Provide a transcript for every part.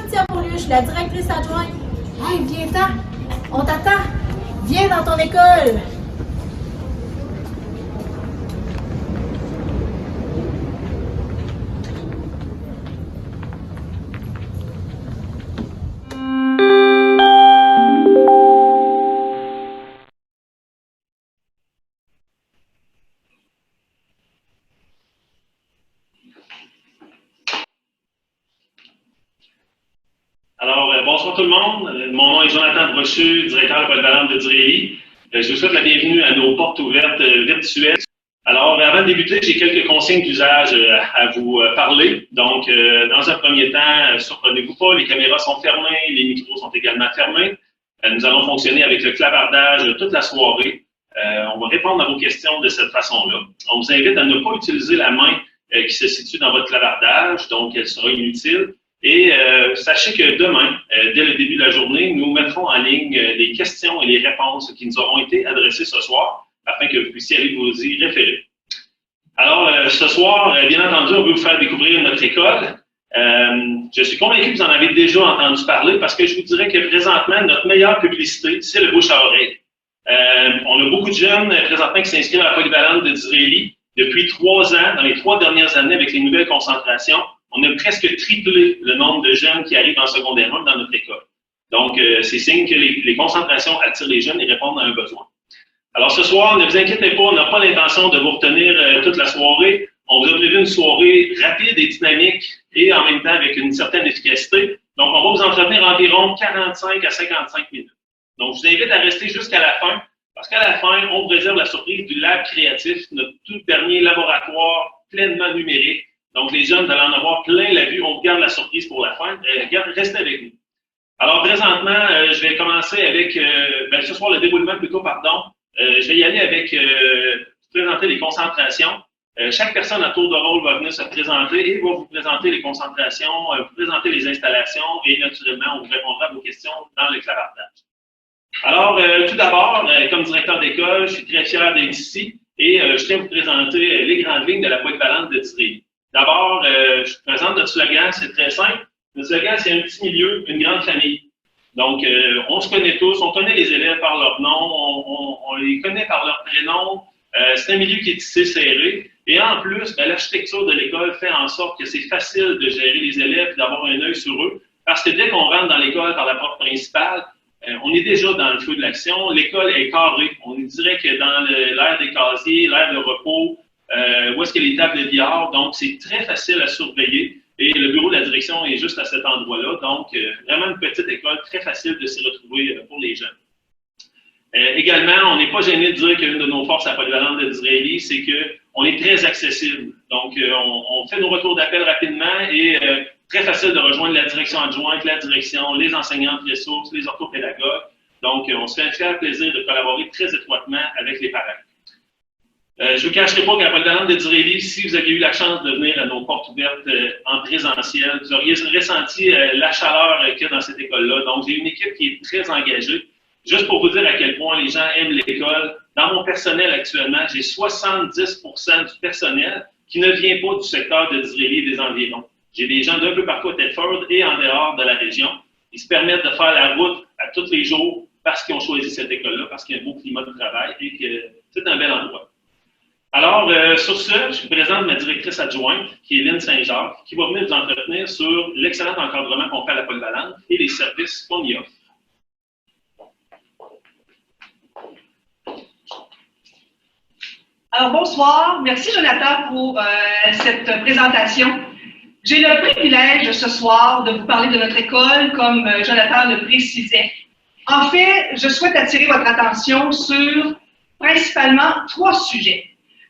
Cynthia Beaulieu, je suis la directrice adjointe. Hey, viens-t'en! On t'attend! Viens dans ton école! Alors, bonsoir tout le monde. Mon nom est Jonathan Brochu, directeur polyvalente de Disraeli. Je vous souhaite la bienvenue à nos portes ouvertes virtuelles. Alors, avant de débuter, j'ai quelques consignes d'usage à vous parler. Donc, dans un premier temps, surprenez-vous pas, les caméras sont fermées, les micros sont également fermés. Nous allons fonctionner avec le clavardage toute la soirée. On va répondre à vos questions de cette façon-là. On vous invite à ne pas utiliser la main qui se situe dans votre clavardage, donc elle sera inutile. Et sachez que demain, dès le début de la journée, nous mettrons en ligne les questions et les réponses qui nous auront été adressées ce soir, afin que vous puissiez aller vous y référer. Alors, ce soir, bien entendu, on veut vous faire découvrir notre école. Je suis convaincu que vous en avez déjà entendu parler parce que je vous dirais que présentement, notre meilleure publicité, c'est le bouche à oreille. On a beaucoup de jeunes présentement qui s'inscrivent à la polyvalente de Disraeli depuis 3 ans, dans les 3 dernières années avec les nouvelles concentrations. On a presque triplé le nombre de jeunes qui arrivent en secondaire 1 dans notre école. Donc, c'est signe que les concentrations attirent les jeunes et répondent à un besoin. Alors, ce soir, ne vous inquiétez pas, on n'a pas l'intention de vous retenir toute la soirée. On vous a prévu une soirée rapide et dynamique et en même temps avec une certaine efficacité. Donc, on va vous entretenir environ 45 à 55 minutes. Donc, je vous invite à rester jusqu'à la fin parce qu'à la fin, on vous réserve la surprise du lab créatif, notre tout dernier laboratoire pleinement numérique. Donc, les jeunes, vous allez en avoir plein la vue. On vous garde la surprise pour la fin. Restez avec nous. Alors, présentement, je vais commencer avec, ce soir, le déroulement plutôt, pardon. Je vais y aller avec présenter les concentrations. Chaque personne à tour de rôle va venir se présenter et va vous présenter les concentrations, vous présenter les installations et naturellement, on vous répondra à vos questions dans le clavardage. Alors, tout d'abord, comme directeur d'école, je suis très fier d'être ici et je tiens à vous présenter les grandes lignes de la polyvalente de Disraeli. D'abord, je vous présente notre slogan, c'est très simple. Notre slogan, c'est un petit milieu, une grande famille. Donc, on se connaît tous, on connaît les élèves par leur nom, on les connaît par leur prénom. C'est un milieu qui est tissé serré. Et en plus, l'architecture de l'école fait en sorte que c'est facile de gérer les élèves et d'avoir un œil sur eux. Parce que dès qu'on rentre dans l'école par la porte principale, on est déjà dans le feu de l'action. L'école est carrée. On dirait que dans l'aire des casiers, l'aire de repos, où est-ce qu'il y a les tables de billard. Donc, c'est très facile à surveiller. Et le bureau de la direction est juste à cet endroit-là. Donc, vraiment une petite école, très facile de s'y retrouver pour les jeunes. Également, on n'est pas gêné de dire qu'une de nos forces à polyvalente de Disraeli, c'est qu'on est très accessible. Donc, on fait nos retours d'appel rapidement et très facile de rejoindre la direction adjointe, la direction, les enseignantes ressources, les orthopédagogues. Donc, on se fait un fier plaisir de collaborer très étroitement avec les parents. Je ne vous cacherai pas qu'à la polyvalente de Disraeli, si vous aviez eu la chance de venir à nos portes ouvertes en présentiel, vous auriez ressenti la chaleur qu'il y a dans cette école-là. Donc, j'ai une équipe qui est très engagée. Juste pour vous dire à quel point les gens aiment l'école, dans mon personnel actuellement, j'ai 70% du personnel qui ne vient pas du secteur de Disraeli et des environs. J'ai des gens d'un peu partout à Thetford et en dehors de la région. Ils se permettent de faire la route à tous les jours parce qu'ils ont choisi cette école-là, parce qu'il y a un beau climat de travail et que c'est un bel endroit. Alors, sur ce, je vous présente ma directrice adjointe, qui est Lynne Saint-Jacques, qui va venir vous entretenir sur l'excellent encadrement qu'on fait à la polyvalente et les services qu'on y offre. Alors, bonsoir. Merci, Jonathan, pour cette présentation. J'ai le privilège ce soir de vous parler de notre école, comme Jonathan le précisait. En fait, je souhaite attirer votre attention sur principalement 3 sujets.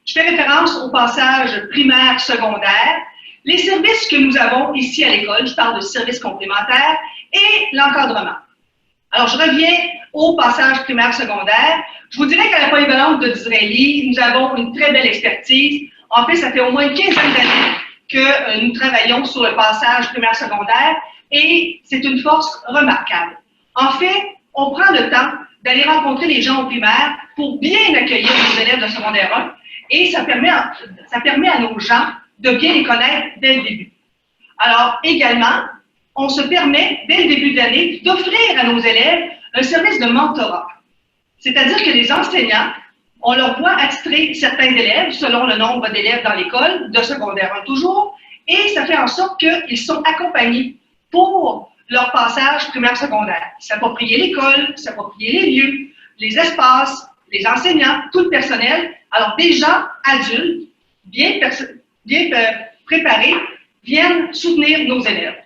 Je fais référence au passage primaire-secondaire, les services que nous avons ici à l'école, je parle de services complémentaires, et l'encadrement. Alors, je reviens au passage primaire-secondaire. Je vous dirais qu'à la polyvalente de Disraeli, nous avons une très belle expertise. En fait, ça fait au moins une quinzaine d'années que nous travaillons sur le passage primaire-secondaire et c'est une force remarquable. En fait, on prend le temps d'aller rencontrer les gens au primaire pour bien accueillir nos élèves de secondaire 1 et ça permet à nos gens de bien les connaître dès le début. Alors, également, on se permet, dès le début de l'année, d'offrir à nos élèves un service de mentorat. C'est-à-dire que les enseignants, on leur voit attitrer certains élèves selon le nombre d'élèves dans l'école, de secondaire 1 toujours, et ça fait en sorte qu'ils sont accompagnés pour leur passage primaire-secondaire. S'approprier l'école, s'approprier les lieux, les espaces, les enseignants, tout le personnel. Alors, des gens adultes, bien préparés, viennent soutenir nos élèves.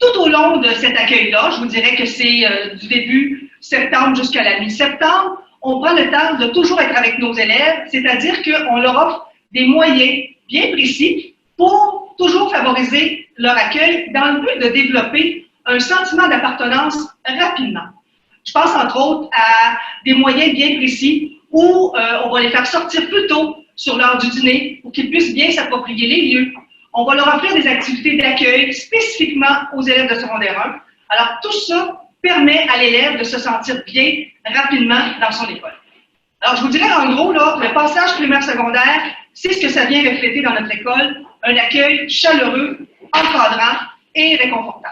Tout au long de cet accueil-là, je vous dirais que c'est du début septembre jusqu'à la mi-septembre, on prend le temps de toujours être avec nos élèves, c'est-à-dire qu'on leur offre des moyens bien précis pour toujours favoriser leur accueil dans le but de développer un sentiment d'appartenance rapidement. Je pense entre autres à des moyens bien précis où on va les faire sortir plus tôt sur l'heure du dîner pour qu'ils puissent bien s'approprier les lieux. On va leur offrir des activités d'accueil spécifiquement aux élèves de secondaire 1. Alors, tout ça permet à l'élève de se sentir bien rapidement dans son école. Alors, je vous dirais en gros, là, le passage primaire-secondaire, c'est ce que ça vient refléter dans notre école, un accueil chaleureux, encadrant et réconfortant.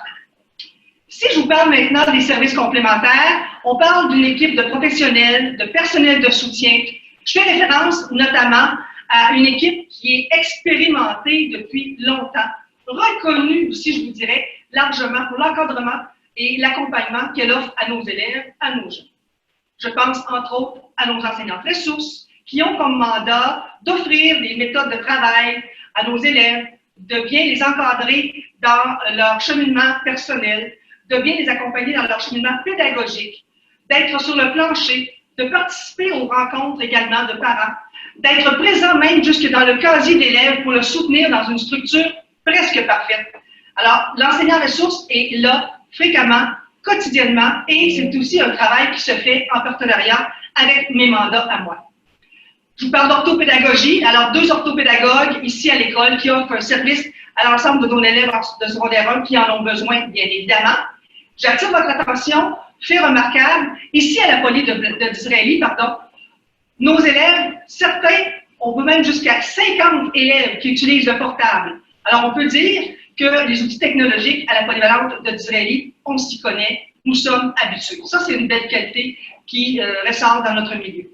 Si je vous parle maintenant des services complémentaires, on parle d'une équipe de professionnels, de personnel de soutien. Je fais référence notamment à une équipe qui est expérimentée depuis longtemps, reconnue aussi, je vous dirais, largement pour l'encadrement et l'accompagnement qu'elle offre à nos élèves, à nos jeunes. Je pense entre autres à nos enseignantes ressources qui ont comme mandat d'offrir des méthodes de travail à nos élèves, de bien les encadrer dans leur cheminement personnel, de bien les accompagner dans leur cheminement pédagogique, d'être sur le plancher, de participer aux rencontres également de parents, d'être présent même jusque dans le casier d'élèves pour le soutenir dans une structure presque parfaite. Alors, l'enseignant ressources est là fréquemment, quotidiennement, et c'est aussi un travail qui se fait en partenariat avec mes mandats à moi. Je vous parle d'orthopédagogie. Alors, 2 orthopédagogues ici à l'école qui offrent un service à l'ensemble de nos élèves de secondaire 1 qui en ont besoin, bien évidemment. J'attire votre attention, fait remarquable, ici à la poly d'Israélie, nos élèves, certains, on peut même jusqu'à 50 élèves qui utilisent le portable. Alors, on peut dire que les outils technologiques à la polyvalente de Disraeli, on s'y connaît, nous sommes habitués. Ça, c'est une belle qualité qui ressort dans notre milieu.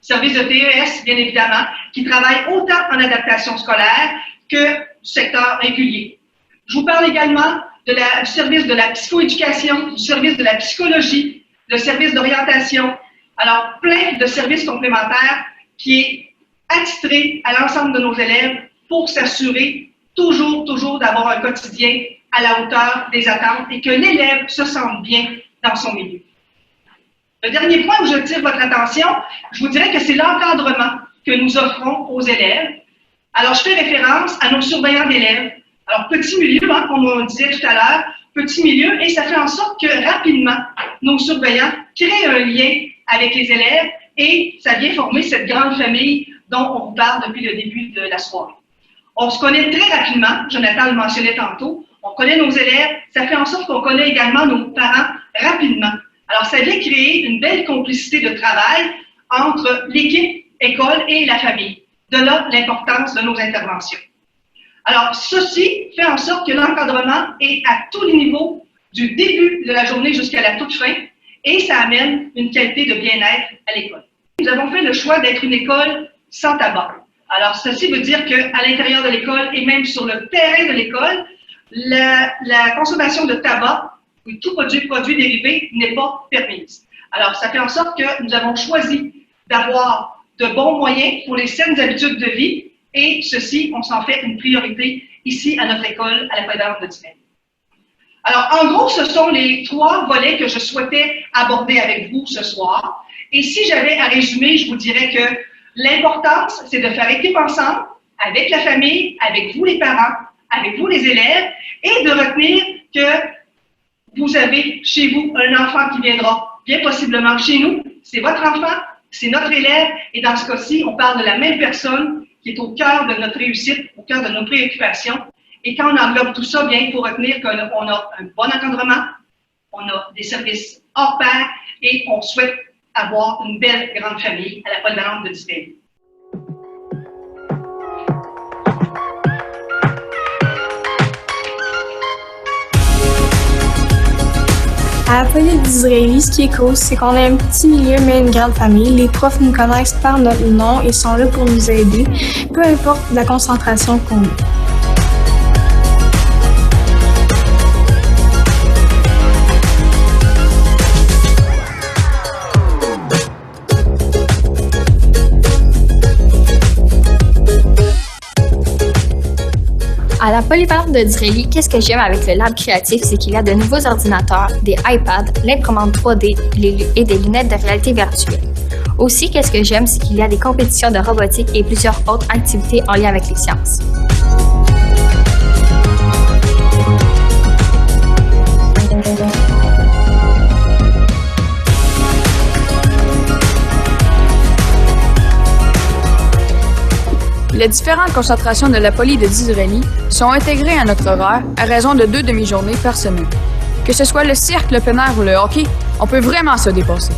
Service de TES, bien évidemment, qui travaille autant en adaptation scolaire que du secteur régulier. Je vous parle également du service de la psychoéducation, du service de la psychologie, le service d'orientation. Alors, plein de services complémentaires qui est attitré à l'ensemble de nos élèves pour s'assurer toujours d'avoir un quotidien à la hauteur des attentes et que l'élève se sente bien dans son milieu. Le dernier point où je tire votre attention, je vous dirais que c'est l'encadrement que nous offrons aux élèves. Alors, je fais référence à nos surveillants d'élèves. Alors, petit milieu, hein, comme on disait tout à l'heure, petit milieu, et ça fait en sorte que rapidement, nos surveillants créent un lien avec les élèves et ça vient former cette grande famille dont on vous parle depuis le début de la soirée. On se connaît très rapidement, Jonathan le mentionnait tantôt, on connaît nos élèves, ça fait en sorte qu'on connaît également nos parents rapidement. Alors, ça vient créer une belle complicité de travail entre l'équipe, école et la famille. De là, l'importance de nos interventions. Alors, ceci fait en sorte que l'encadrement est à tous les niveaux, du début de la journée jusqu'à la toute fin, et ça amène une qualité de bien-être à l'école. Nous avons fait le choix d'être une école sans tabac. Alors, ceci veut dire qu'à l'intérieur de l'école et même sur le terrain de l'école, la consommation de tabac ou tout produit dérivé n'est pas permise. Alors, ça fait en sorte que nous avons choisi d'avoir de bons moyens pour les saines habitudes de vie et ceci, on s'en fait une priorité ici à notre école, à la polyvalente de Disraeli. Alors, en gros, ce sont les 3 volets que je souhaitais aborder avec vous ce soir. Et si j'avais à résumer, je vous dirais que l'importance, c'est de faire équipe ensemble, avec la famille, avec vous les parents, avec vous les élèves, et de retenir que vous avez chez vous un enfant qui viendra bien possiblement chez nous. C'est votre enfant, c'est notre élève, et dans ce cas-ci, on parle de la même personne qui est au cœur de notre réussite, au cœur de nos préoccupations. Et quand on englobe tout ça, bien, il faut retenir qu'on a un bon encadrement, on a des services hors pair, et on souhaite avoir une belle grande famille à la polyvalente de Disraeli. À la Poly d'Israéli, ce qui est cool, c'est qu'on a un petit milieu mais une grande famille. Les profs nous connaissent par notre nom et sont là pour nous aider, peu importe la concentration qu'on a. À la polyvalente de Disraeli, qu'est-ce que j'aime avec le lab créatif, c'est qu'il y a de nouveaux ordinateurs, des iPads, l'imprimante 3D et des lunettes de réalité virtuelle. Aussi, qu'est-ce que j'aime, c'est qu'il y a des compétitions de robotique et plusieurs autres activités en lien avec les sciences. Les différentes concentrations de la Poly de Disraeli sont intégrées à notre horaire à raison de 2 demi-journées par semaine. Que ce soit le cirque, le plein air ou le hockey, on peut vraiment se dépasser.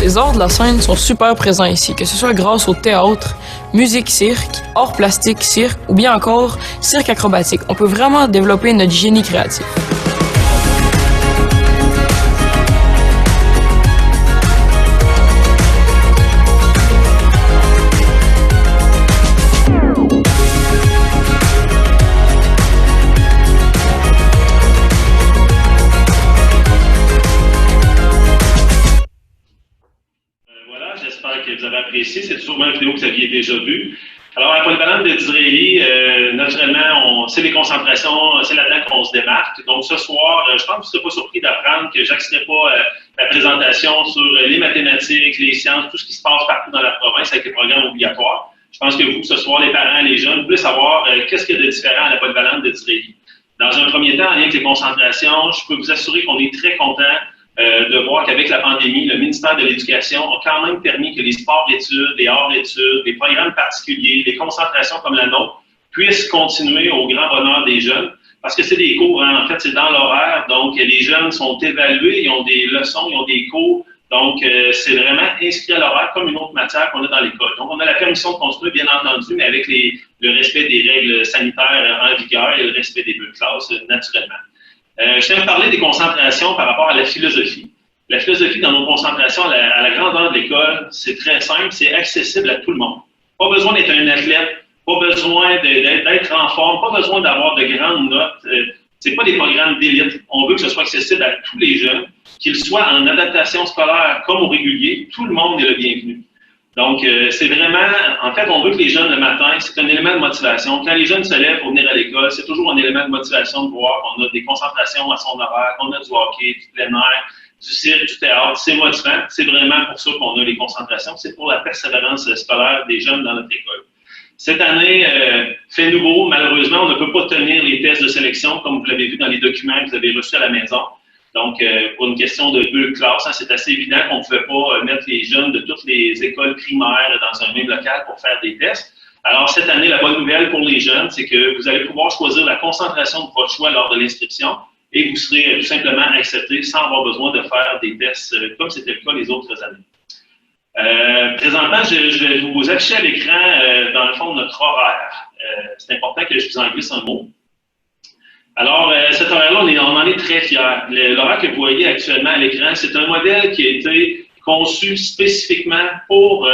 Les arts de la scène sont super présents ici, que ce soit grâce au théâtre, musique, cirque, art plastique, cirque ou bien encore cirque acrobatique. On peut vraiment développer notre génie créatif. J'espère que vous avez apprécié. C'est sûrement une vidéo que vous aviez déjà vue. Alors, à la polyvalente de Disraeli, naturellement, c'est les concentrations, c'est là-dedans qu'on se démarque. Donc, ce soir, je pense que vous ne serez pas surpris d'apprendre que je n'axerai pas la présentation sur les mathématiques, les sciences, tout ce qui se passe partout dans la province avec les programmes obligatoires. Je pense que vous, ce soir, les parents, les jeunes, vous voulez savoir qu'est-ce qu'il y a de différent à la polyvalente de Disraeli. Dans un premier temps, en lien avec les concentrations, je peux vous assurer qu'on est très content de voir qu'avec la pandémie, le ministère de l'Éducation a quand même permis que les sports-études, les arts-études, les programmes particuliers, les concentrations comme la nôtre puissent continuer au grand bonheur des jeunes. Parce que c'est des cours, hein, en fait, c'est dans l'horaire. Donc, les jeunes sont évalués, ils ont des leçons, ils ont des cours. Donc, c'est vraiment inscrit à l'horaire comme une autre matière qu'on a dans l'école. Donc, on a la permission de construire, bien entendu, mais avec le respect des règles sanitaires en vigueur et le respect des bulles de classe, naturellement. Je tiens à parler des concentrations par rapport à la philosophie. La philosophie dans nos concentrations à la grandeur de l'école, c'est très simple, c'est accessible à tout le monde. Pas besoin d'être un athlète, pas besoin d'être en forme, pas besoin d'avoir de grandes notes. C'est pas des programmes d'élite. On veut que ce soit accessible à tous les jeunes, qu'ils soient en adaptation scolaire comme au régulier. Tout le monde est le bienvenu. Donc, c'est vraiment, en fait, on veut que les jeunes, le matin, c'est un élément de motivation. Quand les jeunes se lèvent pour venir à l'école, c'est toujours un élément de motivation de voir qu'on a des concentrations à son horaire, qu'on a du hockey, du plein air, du cirque, du théâtre. C'est motivant. C'est vraiment pour ça qu'on a les concentrations. C'est pour la persévérance scolaire des jeunes dans notre école. Cette année, fait nouveau, malheureusement, on ne peut pas tenir les tests de sélection, comme vous l'avez vu dans les documents que vous avez reçus à la maison. Donc, pour une question de deux classes, hein, c'est assez évident qu'on ne pouvait pas mettre les jeunes de toutes les écoles primaires dans un même local pour faire des tests. Alors, cette année, la bonne nouvelle pour les jeunes, c'est que vous allez pouvoir choisir la concentration de votre choix lors de l'inscription et vous serez tout simplement accepté sans avoir besoin de faire des tests comme c'était le cas les autres années. Présentement, je vais vous afficher à l'écran, dans le fond, notre horaire. C'est important que je vous en glisse un mot. Alors, cet horaire-là, on en est très fiers. L'horaire que vous voyez actuellement à l'écran, c'est un modèle qui a été conçu spécifiquement pour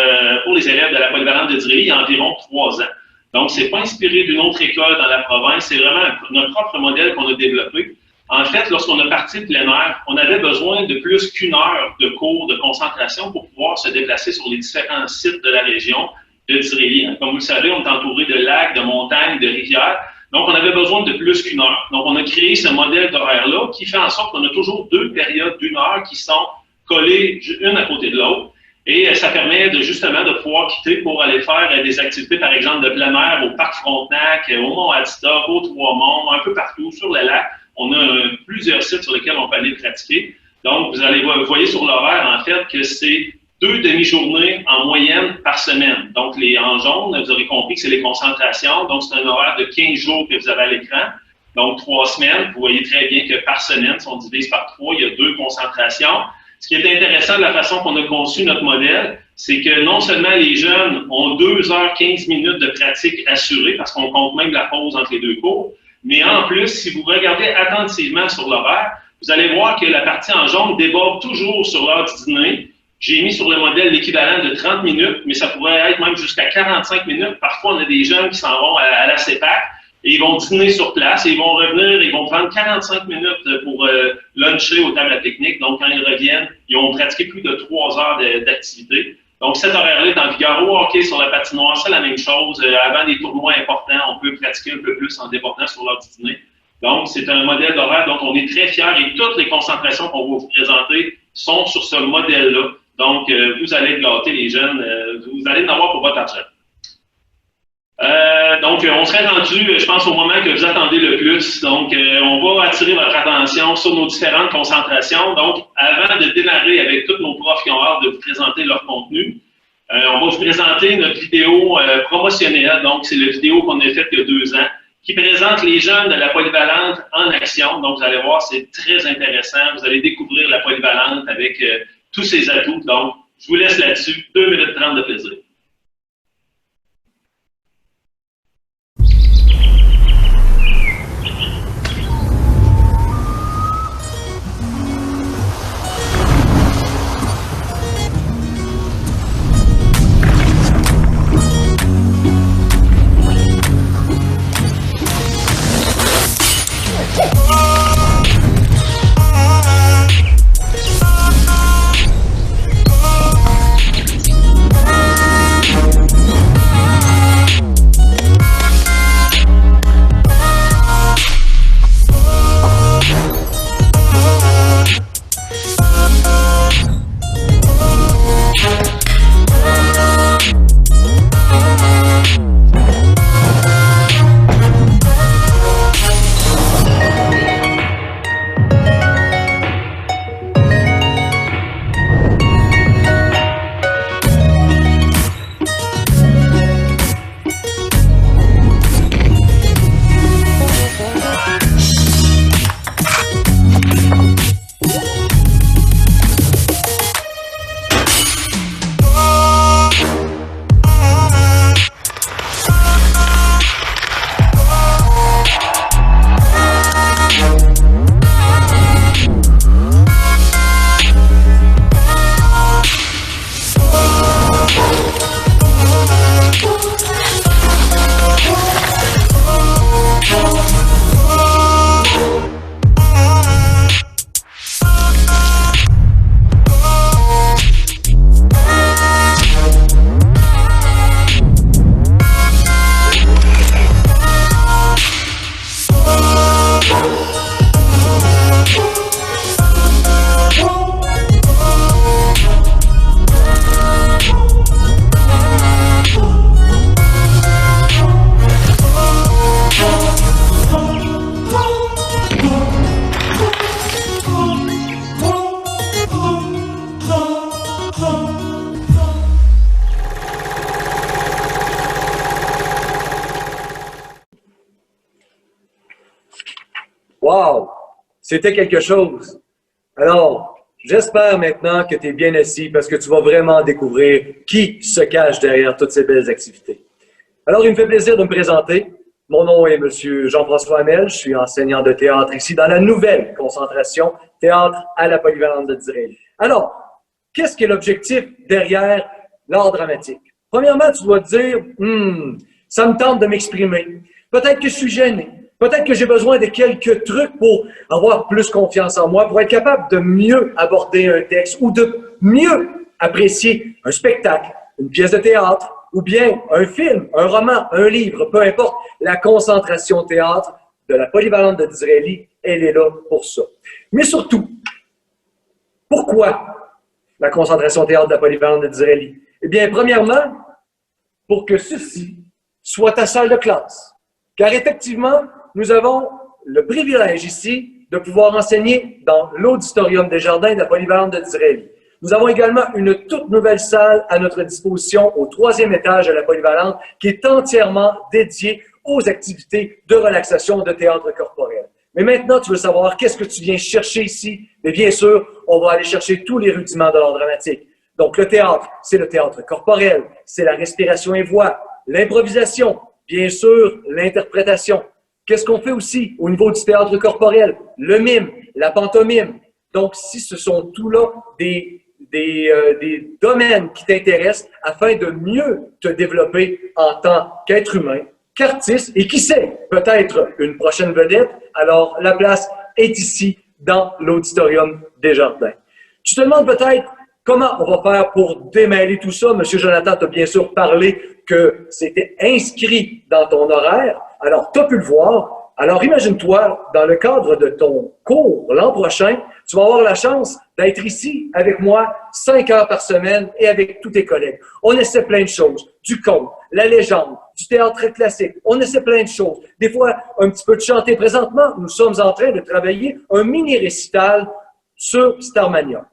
les élèves de la polyvalente de Disraeli il y a environ 3 ans. Donc, ce n'est pas inspiré d'une autre école dans la province, c'est vraiment notre propre modèle qu'on a développé. En fait, lorsqu'on a parti de plein air, on avait besoin de plus qu'1 heure de cours de concentration pour pouvoir se déplacer sur les différents sites de la région de Disraeli. Comme vous le savez, on est entouré de lacs, de montagnes, de rivières. Donc, on avait besoin de plus qu'1 heure. Donc, on a créé ce modèle d'horaire-là qui fait en sorte qu'on a toujours 2 périodes d'1 heure qui sont collées une à côté de l'autre. Et ça permet justement de pouvoir quitter pour aller faire des activités, par exemple, de plein air au Parc Frontenac, au Mont-Adstock, au Trois-Monts, un peu partout sur le lac. On a plusieurs sites sur lesquels on peut aller pratiquer. Donc, vous voyez sur l'horaire, en fait, que c'est 2 demi-journées en moyenne par semaine. Donc, en jaune, vous aurez compris que c'est les concentrations. Donc, c'est un horaire de 15 jours que vous avez à l'écran. Donc, 3 semaines. Vous voyez très bien que par semaine, si on divise par 3, il y a 2 concentrations. Ce qui est intéressant de la façon qu'on a conçu notre modèle, c'est que non seulement les jeunes ont 2 heures 15 minutes de pratique assurée, parce qu'on compte même la pause entre les 2 cours, mais en plus, si vous regardez attentivement sur l'horaire, vous allez voir que la partie en jaune déborde toujours sur l'heure du dîner. J'ai mis sur le modèle l'équivalent de 30 minutes, mais ça pourrait être même jusqu'à 45 minutes. Parfois, on a des jeunes qui s'en vont à la CEPAC et ils vont dîner sur place et ils vont revenir, ils vont prendre 45 minutes pour luncher aux tables à pique-nique. Donc, quand ils reviennent, ils ont pratiqué plus de 3 heures d'activité. Donc, cet horaire-là est en vigueur au hockey sur la patinoire. C'est la même chose. Avant des tournois importants, on peut pratiquer un peu plus en débordant sur l'heure du dîner. Donc, c'est un modèle d'horaire dont on est très fiers et toutes les concentrations qu'on va vous présenter sont sur ce modèle-là. Donc, vous allez gâter les jeunes, vous allez en avoir pour votre argent. Donc, on serait rendu, je pense, au moment que vous attendez le plus. Donc, on va attirer votre attention sur nos différentes concentrations. Donc, avant de démarrer avec tous nos profs qui ont hâte de vous présenter leur contenu, on va vous présenter notre vidéo promotionnelle. Donc, c'est la vidéo qu'on a faite il y a 2 ans, qui présente les jeunes de la polyvalente en action. Donc, vous allez voir, c'est très intéressant. Vous allez découvrir la polyvalente avec tous ses atouts. Donc, je vous laisse là-dessus. 2 minutes 30 de plaisir. Wow! C'était quelque chose. Alors, j'espère maintenant que tu es bien assis parce que tu vas vraiment découvrir qui se cache derrière toutes ces belles activités. Alors, il me fait plaisir de me présenter. Mon nom est M. Jean-François Hamel. Je suis enseignant de théâtre ici dans la nouvelle concentration Théâtre à la Polyvalente de Disraeli. Alors, qu'est-ce qui est l'objectif derrière l'art dramatique? Premièrement, tu dois te dire, ça me tente de m'exprimer. Peut-être que je suis gêné. Peut-être que j'ai besoin de quelques trucs pour avoir plus confiance en moi, pour être capable de mieux aborder un texte ou de mieux apprécier un spectacle, une pièce de théâtre, ou bien un film, un roman, un livre, peu importe. La concentration théâtre de la Polyvalente de Disraeli, elle est là pour ça. Mais surtout, pourquoi la concentration théâtre de la Polyvalente de Disraeli? Eh bien, premièrement, pour que ceci soit ta salle de classe. Car effectivement, nous avons le privilège ici de pouvoir enseigner dans l'auditorium des jardins de la Polyvalente de Disraeli. Nous avons également une toute nouvelle salle à notre disposition au 3e étage de la Polyvalente qui est entièrement dédiée aux activités de relaxation de théâtre corporel. Mais maintenant, tu veux savoir qu'est-ce que tu viens chercher ici? Mais bien sûr, on va aller chercher tous les rudiments de l'art dramatique. Donc, le théâtre, c'est le théâtre corporel, c'est la respiration et voix, l'improvisation, bien sûr, l'interprétation. Qu'est-ce qu'on fait aussi au niveau du théâtre corporel? Le mime, la pantomime. Donc, si ce sont tout là des domaines qui t'intéressent afin de mieux te développer en tant qu'être humain, qu'artiste et qui sait, peut-être une prochaine vedette, alors la place est ici dans l'auditorium Desjardins. Tu te demandes peut-être comment on va faire pour démêler tout ça. Monsieur Jonathan t'a bien sûr parlé que c'était inscrit dans ton horaire, alors tu as pu le voir. Alors, imagine-toi, dans le cadre de ton cours l'an prochain, tu vas avoir la chance d'être ici avec moi 5 heures par semaine et avec tous tes collègues. On essaie plein de choses, du conte, la légende, du théâtre classique. On essaie plein de choses. Des fois, un petit peu de chanter. Présentement, nous sommes en train de travailler un mini-récital sur Starmania.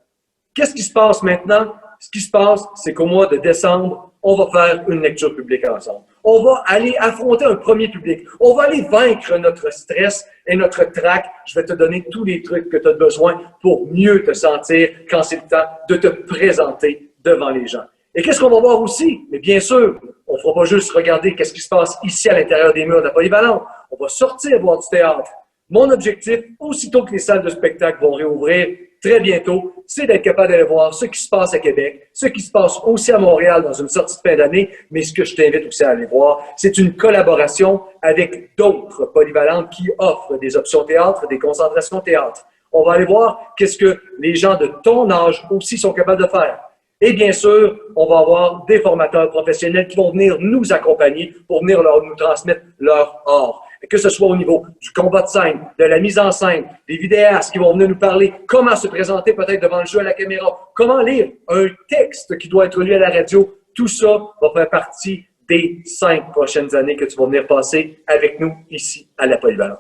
Qu'est-ce qui se passe maintenant? Ce qui se passe, c'est qu'au mois de décembre, on va faire une lecture publique ensemble. On va aller affronter un premier public. On va aller vaincre notre stress et notre trac. Je vais te donner tous les trucs que tu as besoin pour mieux te sentir quand c'est le temps de te présenter devant les gens. Et qu'est-ce qu'on va voir aussi? Mais bien sûr, on ne fera pas juste regarder qu'est-ce qui se passe ici à l'intérieur des murs de la Polyvalente. On va sortir voir du théâtre. Mon objectif, aussitôt que les salles de spectacle vont réouvrir très bientôt, c'est d'être capable d'aller voir ce qui se passe à Québec, ce qui se passe aussi à Montréal dans une sortie de fin d'année, mais ce que je t'invite aussi à aller voir, c'est une collaboration avec d'autres polyvalentes qui offrent des options théâtre, des concentrations théâtre. On va aller voir qu'est-ce que les gens de ton âge aussi sont capables de faire. Et bien sûr, on va avoir des formateurs professionnels qui vont venir nous accompagner pour venir nous transmettre leur art. Que ce soit au niveau du combat de scène, de la mise en scène, des vidéastes qui vont venir nous parler comment se présenter peut-être devant le jeu à la caméra, comment lire un texte qui doit être lu à la radio. Tout ça va faire partie des 5 prochaines années que tu vas venir passer avec nous ici à la Polyvalente.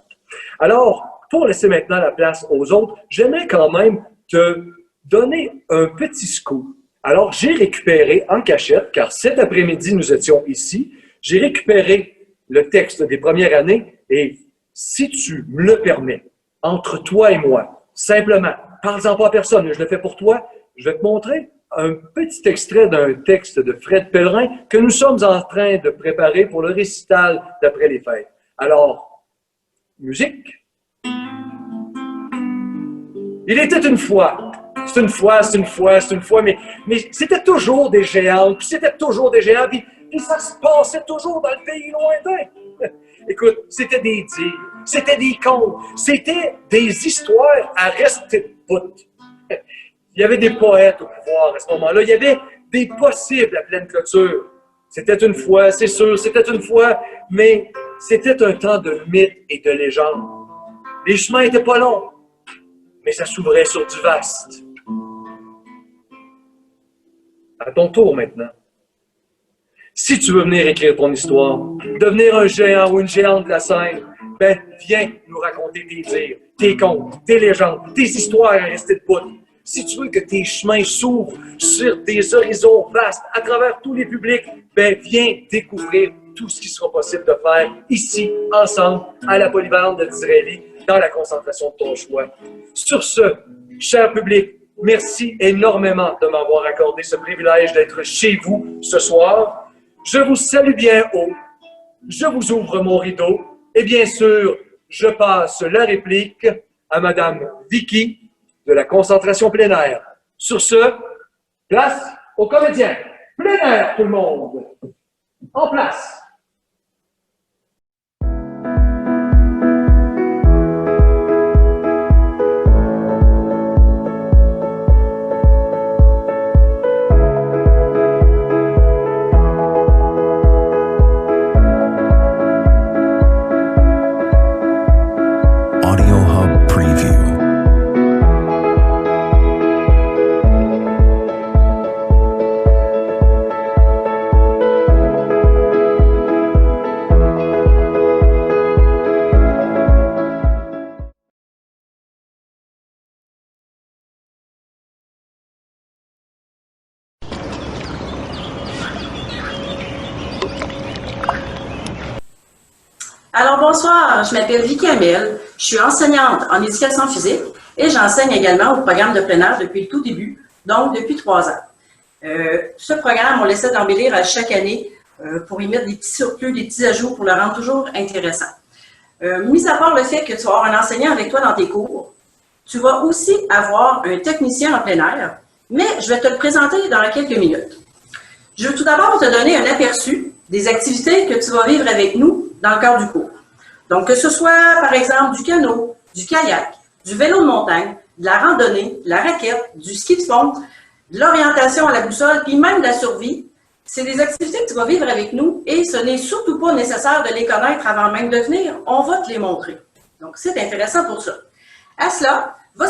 Alors, pour laisser maintenant la place aux autres, j'aimerais quand même te donner un petit scoop. Alors, j'ai récupéré en cachette, car cet après-midi, nous étions ici, j'ai récupéré le texte des premières années et si tu me le permets, entre toi et moi, simplement, parle-en pas à personne, mais je le fais pour toi, je vais te montrer un petit extrait d'un texte de Fred Pellerin que nous sommes en train de préparer pour le récital d'après les fêtes. Alors, musique. Il était une fois. C'est une fois, mais c'était toujours des géants, puis c'était toujours des géants, puis ça se passait toujours dans le pays lointain. Écoute, c'était des dires, c'était des contes, c'était des histoires à rester de bout. Il y avait des poètes au pouvoir à ce moment-là, il y avait des possibles à pleine clôture. C'était une fois, c'est sûr, c'était une fois, mais c'était un temps de mythes et de légendes. Les chemins n'étaient pas longs, mais ça s'ouvrait sur du vaste. À ton tour maintenant. Si tu veux venir écrire ton histoire, devenir un géant ou une géante de la scène, ben viens nous raconter tes dires, tes contes, tes légendes, tes histoires à rester de bout. Si tu veux que tes chemins s'ouvrent sur des horizons vastes à travers tous les publics, ben viens découvrir tout ce qui sera possible de faire ici, ensemble, à la Polyvalente de Disraeli, dans la concentration de ton choix. Sur ce, cher public, merci énormément de m'avoir accordé ce privilège d'être chez vous ce soir. Je vous salue bien haut, je vous ouvre mon rideau et bien sûr, je passe la réplique à Madame Vicky de la concentration plein air. Sur ce, place aux comédiens. Plein air tout le monde. En place. Bonsoir, je m'appelle Vicky Hamel, je suis enseignante en éducation physique et j'enseigne également au programme de plein air depuis le tout début, donc depuis 3 ans. Ce programme, on essaie d'embellir à chaque année pour y mettre des petits surplus, des petits ajouts pour le rendre toujours intéressant. Mis à part le fait que tu vas avoir un enseignant avec toi dans tes cours, tu vas aussi avoir un technicien en plein air, mais je vais te le présenter dans quelques minutes. Je veux tout d'abord te donner un aperçu des activités que tu vas vivre avec nous dans le cadre du cours. Donc, que ce soit, par exemple, du canot, du kayak, du vélo de montagne, de la randonnée, de la raquette, du ski de fond, de l'orientation à la boussole, puis même de la survie, c'est des activités que tu vas vivre avec nous et ce n'est surtout pas nécessaire de les connaître avant même de venir. On va te les montrer. Donc, c'est intéressant pour ça. À cela, va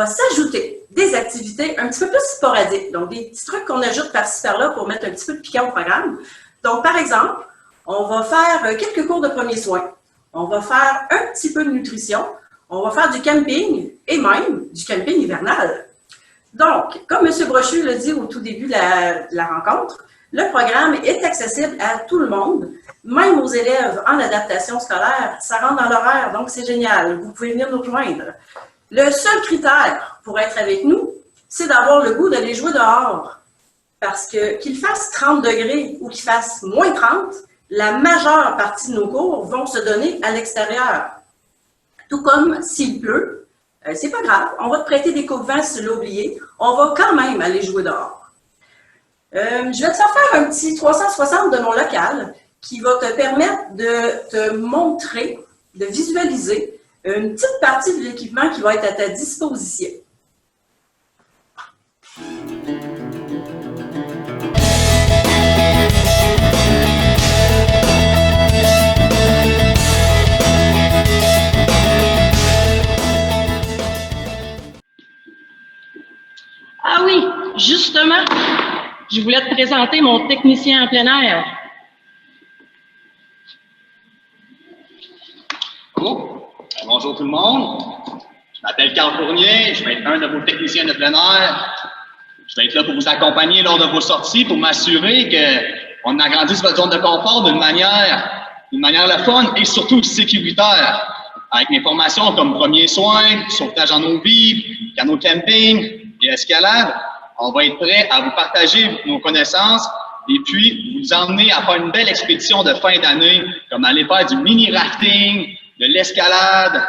s'ajouter des activités un petit peu plus sporadiques. Donc, des petits trucs qu'on ajoute par-ci par-là pour mettre un petit peu de piquant au programme. Donc, par exemple, on va faire quelques cours de premiers soins. On va faire un petit peu de nutrition. On va faire du camping et même du camping hivernal. Donc, comme M. Brochu l'a dit au tout début de la rencontre, le programme est accessible à tout le monde, même aux élèves en adaptation scolaire. Ça rentre dans l'horaire, donc c'est génial. Vous pouvez venir nous rejoindre. Le seul critère pour être avec nous, c'est d'avoir le goût d'aller jouer dehors. Parce que qu'il fasse 30 degrés ou qu'il fasse moins 30, la majeure partie de nos cours vont se donner à l'extérieur. Tout comme s'il pleut, c'est pas grave, on va te prêter des coupe-vents si tu l'as oublié, on va quand même aller jouer dehors. Je vais te faire un petit 360 de mon local qui va te permettre de te montrer, de visualiser une petite partie de l'équipement qui va être à ta disposition. Ah oui, justement, je voulais te présenter mon technicien en plein air. Oh, bonjour tout le monde. Je m'appelle Carl Fournier, je vais être un de vos techniciens de plein air. Je vais être là pour vous accompagner lors de vos sorties pour m'assurer qu'on agrandisse votre zone de confort d'une manière le fun et surtout sécuritaire. Avec mes formations comme premiers soins, sauvetage en eau vive, canot camping et escalade, on va être prêt à vous partager nos connaissances et puis vous emmener à faire une belle expédition de fin d'année, comme aller faire du mini-rafting, de l'escalade,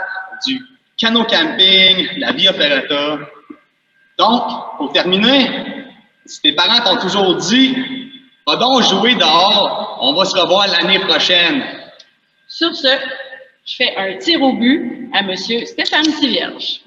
du canot camping, la via ferrata. Donc, pour terminer, si tes parents t'ont toujours dit « Va donc jouer dehors, on va se revoir l'année prochaine ». Sur ce, je fais un tir au but à M. Stéphane Tivierge.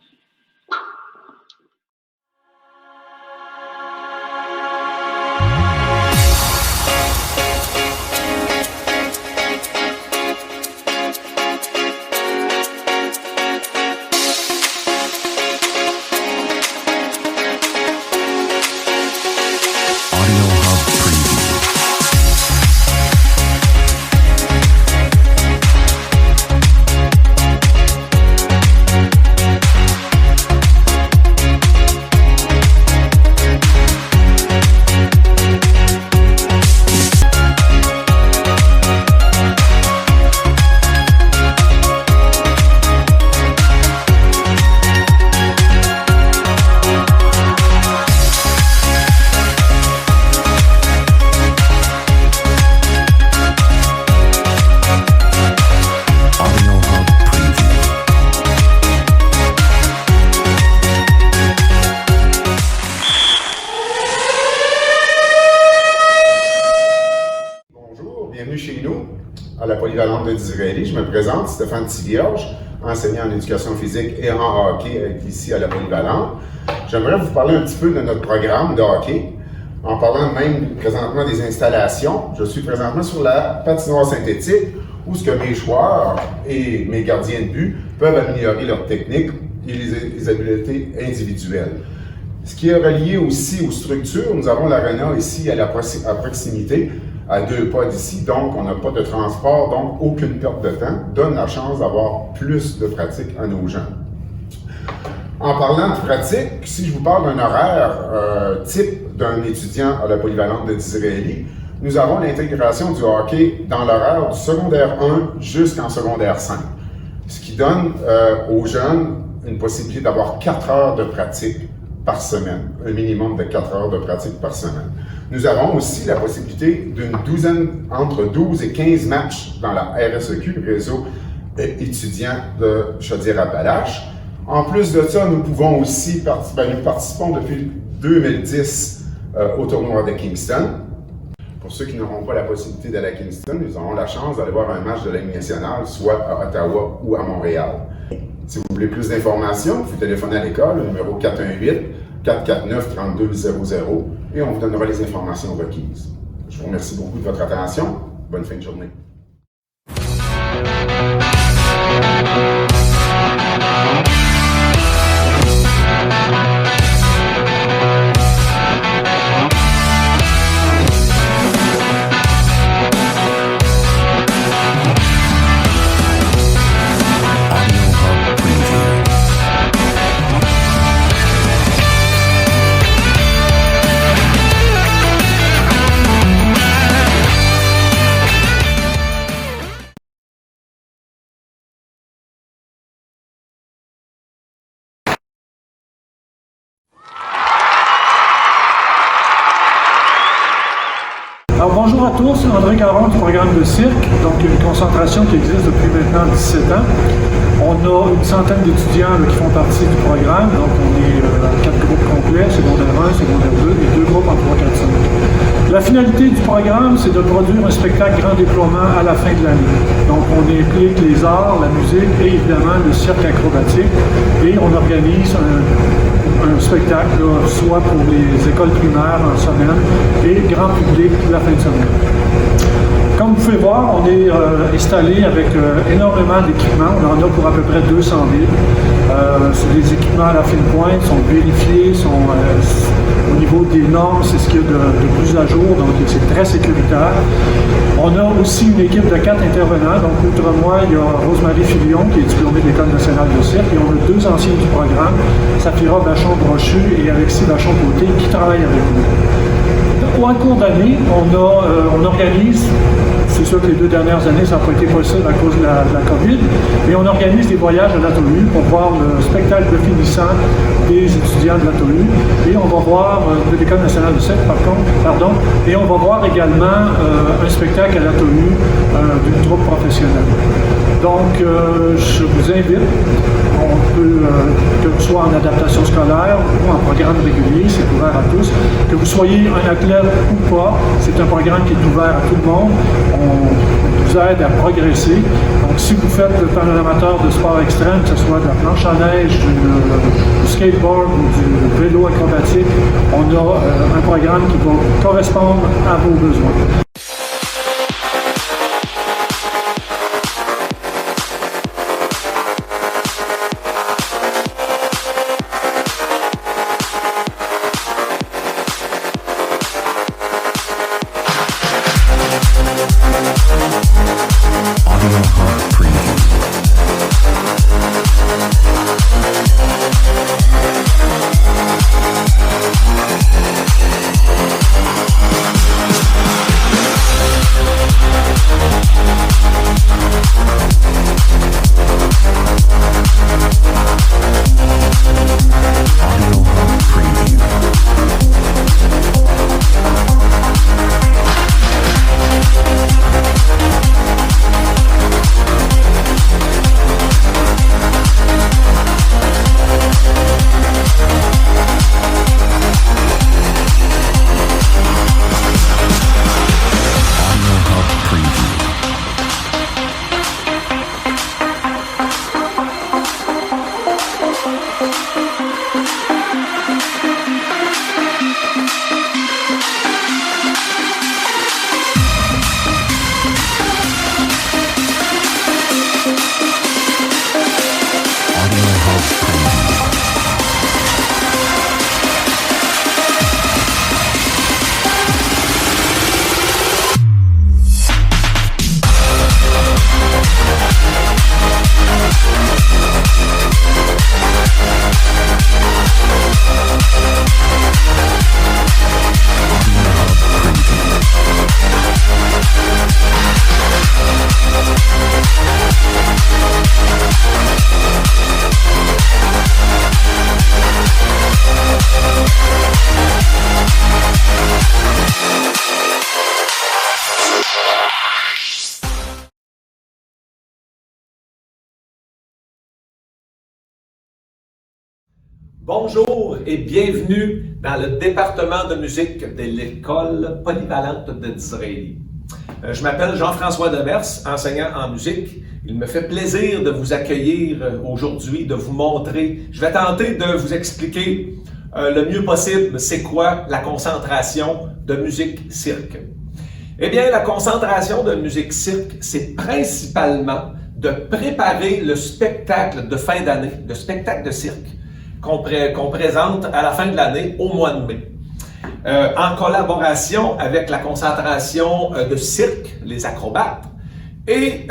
à la polyvalente de Disraeli. Je me présente, Stéphane Tivierge, enseignant en éducation physique et en hockey ici à la polyvalente. J'aimerais vous parler un petit peu de notre programme de hockey, en parlant même présentement des installations. Je suis présentement sur la patinoire synthétique où ce que mes joueurs et mes gardiens de but peuvent améliorer leur technique et les habiletés individuelles. Ce qui est relié aussi aux structures, nous avons l'aréna ici à proximité, à 2 pas d'ici, donc on n'a pas de transport, donc aucune perte de temps, donne la chance d'avoir plus de pratique à nos gens. En parlant de pratique, si je vous parle d'un horaire type d'un étudiant à la polyvalente de Disraeli, nous avons l'intégration du hockey dans l'horaire du secondaire 1 jusqu'en secondaire 5, ce qui donne aux jeunes une possibilité d'avoir 4 heures de pratique par semaine, un minimum de 4 heures de pratique par semaine. Nous avons aussi la possibilité d'une douzaine, entre 12 et 15 matchs dans la RSEQ, Réseau étudiant de Chaudière-Appalaches. En plus de ça, nous pouvons aussi, nous participons depuis 2010 au tournoi de Kingston. Pour ceux qui n'auront pas la possibilité d'aller à Kingston, ils auront la chance d'aller voir un match de la Ligue nationale, soit à Ottawa ou à Montréal. Si vous voulez plus d'informations, vous téléphonez à l'école, le numéro 418-449-3200, et on vous donnera les informations requises. Je vous remercie beaucoup de votre attention. Bonne fin de journée. Alors bonjour à tous, André Caron du programme de cirque, donc une concentration qui existe depuis maintenant 17 ans. On a une centaine d'étudiants qui font partie du programme, donc on est 4 groupes complets, secondaire 1, secondaire 2 et 2 groupes en 3, 4, 5. La finalité du programme, c'est de produire un spectacle grand déploiement à la fin de l'année. Donc on implique les arts, la musique et évidemment le cirque acrobatique et on organise un spectacle, soit pour les écoles primaires en semaine et grand public la fin de semaine. Comme vous pouvez voir, on est installé avec énormément d'équipements. On en a pour à peu près 200 000. C'est des équipements à la fine pointe, sont vérifiés, sont au niveau des normes, c'est ce qu'il y a de plus à jour, donc c'est très sécuritaire. On a aussi une équipe de 4 intervenants, donc outre moi, il y a Rosemary Filion qui est diplômée de l'École nationale de cirque, et on a 2 anciens du programme, Safira Vachon-Brochu et Alexis Vachon-Côté, qui travaillent avec nous. En cours d'année, on organise, c'est sûr que les 2 dernières années, ça n'a pas été possible à cause de la COVID, mais on organise des voyages à l'Atolu pour voir le spectacle de finissant des étudiants de l'Atolu. Et on va voir, de l'École nationale de cirque et on va voir également un spectacle à l'Atolu d'une troupe professionnelle. Donc, je vous invite, on peut, que vous soyez en adaptation scolaire ou en programme régulier, c'est ouvert à tous. Que vous soyez un athlète ou pas, c'est un programme qui est ouvert à tout le monde. On vous aide à progresser. Donc, si vous faites un amateur de sport extrême, que ce soit de la planche à neige, du skateboard ou du vélo acrobatique, on a un programme qui va correspondre à vos besoins. Bonjour et bienvenue dans le département de musique de l'école polyvalente de Disraeli. Je m'appelle Jean-François Demers, enseignant en musique. Il me fait plaisir de vous accueillir aujourd'hui, de vous montrer. Je vais tenter de vous expliquer le mieux possible c'est quoi la concentration de musique cirque. Eh bien, la concentration de musique cirque, c'est principalement de préparer le spectacle de fin d'année, le spectacle de cirque qu'on présente à la fin de l'année au mois de mai. En collaboration avec la concentration de cirque, les acrobates, et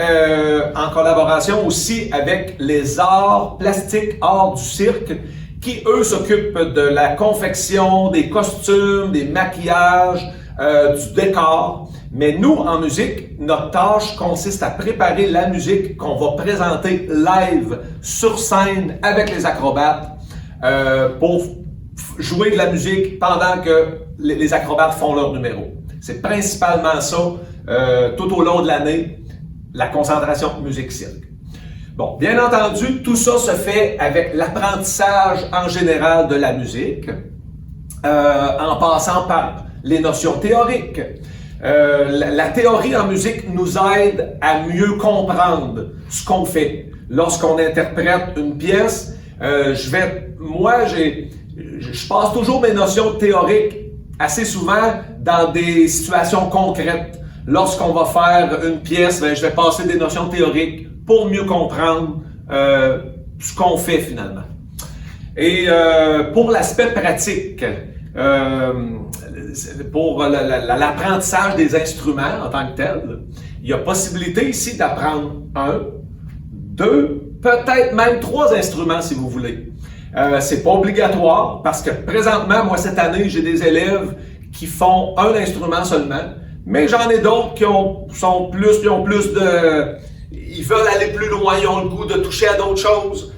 en collaboration aussi avec les arts plastiques, arts du cirque, qui eux s'occupent de la confection, des costumes, des maquillages, du décor. Mais nous, en musique, notre tâche consiste à préparer la musique qu'on va présenter live sur scène avec les acrobates pour jouer de la musique pendant que les acrobates font leur numéro. C'est principalement ça, tout au long de l'année, la concentration musique-cirque. Bon, bien entendu, tout ça se fait avec l'apprentissage en général de la musique, en passant par les notions théoriques. La théorie en musique nous aide à mieux comprendre ce qu'on fait. Lorsqu'on interprète une pièce, je passe toujours mes notions théoriques assez souvent dans des situations concrètes. Lorsqu'on va faire une pièce, je vais passer des notions théoriques pour mieux comprendre ce qu'on fait finalement. Et pour l'aspect pratique, pour l'apprentissage des instruments en tant que tel, il y a possibilité ici d'apprendre 1, 2, peut-être même 3 instruments si vous voulez. C'est pas obligatoire parce que présentement, moi cette année, j'ai des élèves qui font un instrument seulement, mais j'en ai d'autres qui ils veulent aller plus loin, ils ont le goût de toucher à d'autres choses.